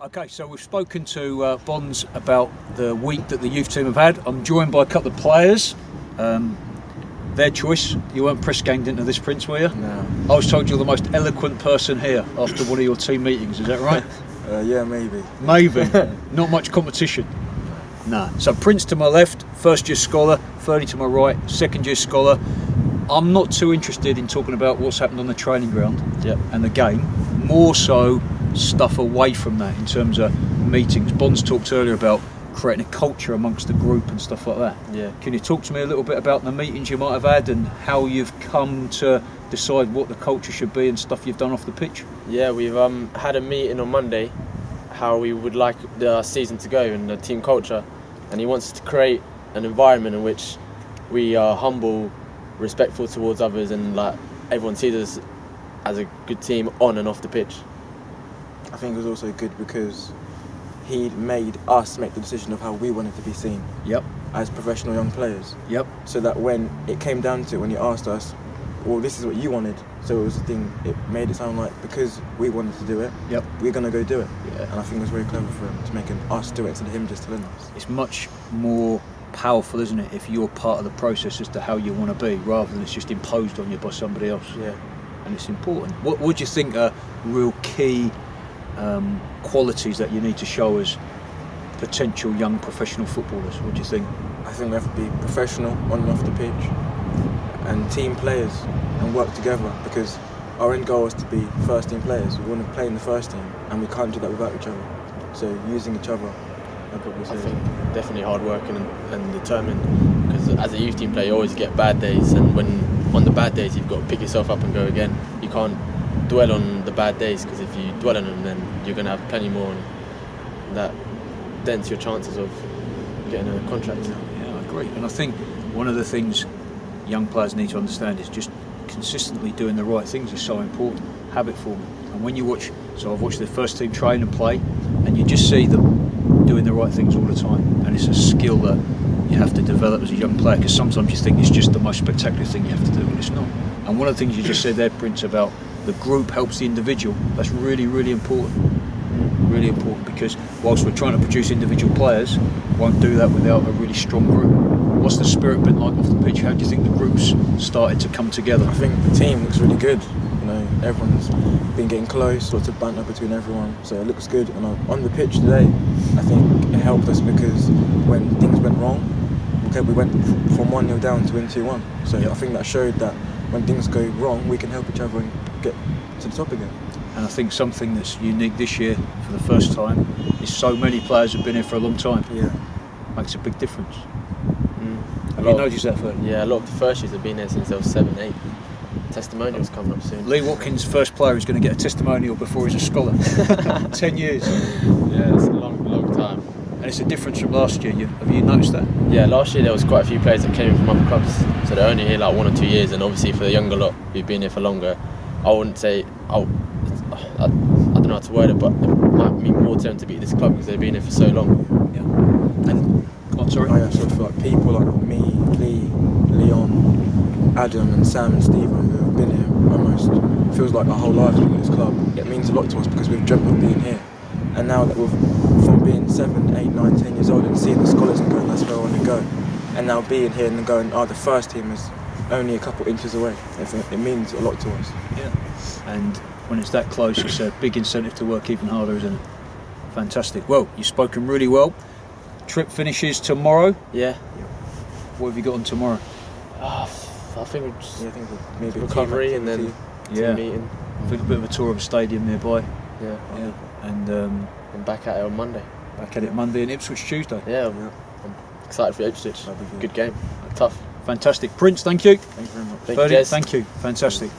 Okay, so we've spoken to Bonds about the week that the youth team have had. I'm joined by a couple of players. Their choice. You weren't press ganged into this, Prince, were you? No. I was told you're the most eloquent person here after one of your team meetings. Is that right? Yeah, maybe. Maybe. Not much competition. No. So Prince to my left, first year scholar. Fernie to my right, second year scholar. I'm not too interested in talking about what's happened on the training ground and the game. More so stuff away from that in terms of meetings. Bonds talked earlier about creating a culture amongst the group and stuff like that. Yeah. Can you talk to me a little bit about the meetings you might have had and how you've come to decide what the culture should be and stuff you've done off the pitch? Yeah, we've had a meeting on Monday, how we would like the season to go and the team culture, and he wants to create an environment in which we are humble, respectful towards others, and like everyone sees us as a good team on and off the pitch. I think it was also good because he made us make the decision of how we wanted to be seen as professional young players. So that when it came down to it, when he asked us, well, this is what you wanted, so it was a thing, it made it sound like because we wanted to do it, we're going to go do it. And I think it was very clever for him to make us do it instead of him just telling us. It's much more powerful, isn't it, if you're part of the process as to how you want to be, rather than it's just imposed on you by somebody else. And it's important. What do you think are real key qualities that you need to show as potential young professional footballers? What do you think? I think we have to be professional on and off the pitch and team players and work together, because our end goal is to be first team players. We want to play in the first team and we can't do that without each other. So using each other, I'd probably say. I think definitely hard working and determined, because as a youth team player you always get bad days, and when on the bad days you've got to pick yourself up and go again. You can't dwell on the bad days, because if you dwell on them then you're going to have plenty more, and that dents your chances of getting a contract. Yeah, I agree. And I think one of the things young players need to understand is just consistently doing the right things is so important. Habit forming. And when you watch, so I've watched the first team train and play, and you just see them doing the right things all the time, and it's a skill that you have to develop as a young player, because sometimes you think it's just the most spectacular thing you have to do, and it's not. And one of the things you just said there, Prince, about the group helps the individual, that's really, really important. Really important, because whilst we're trying to produce individual players, won't do that without a really strong group. What's the spirit been like off the pitch? How do you think the group's started to come together? I think the team looks really good. You know, everyone's been getting close, lots of banter between everyone, so it looks good. And on the pitch today, I think it helped us because when things went wrong, we went from 1-0 down to win 2-1. So I think that showed that when things go wrong, we can help each other and get to the top again. And I think something that's unique this year for the first time is so many players have been here for a long time. Makes a big difference. Have you noticed that, Fernando? Yeah, a lot of the first years have been here since they were 7, 8. Testimonials coming up soon. Lee Watkins, first player, is going to get a testimonial before he's a scholar. 10 years. Yeah, it's a long time. And it's a difference from last year. Have you noticed that? Yeah, last year there was quite a few players that came in from other clubs, so they're only here like 1 or 2 years, and obviously for the younger lot who've been here for longer, I wouldn't say, I don't know how to word it, but it might mean more to them to be at this club because they've been here for so long. And so I feel like people like me, Lee, Leon, Adam and Sam and Stephen who have been here almost, feels like our whole lives being at this club. It means a lot to us because we've dreamt of being here. And now that from being 7, 8, 9, 10 years old and seeing the scholars and going, that's where I want to go, and now being here and going, the first team is only a couple inches away. It means a lot to us. And when it's that close, it's a big incentive to work even harder, isn't it? Fantastic. Well, you've spoken really well. Trip finishes tomorrow. Yeah. What have you got on tomorrow? I think just maybe recovery and then team meeting. I think a bit of a tour of a stadium nearby. And back at it on Monday. Back at it Monday and Ipswich Tuesday. I'm excited for Ipswich. Good game. Tough. Fantastic. Prince, thank you. Thank you very much. Thank you, Jez. Thank you. Fantastic.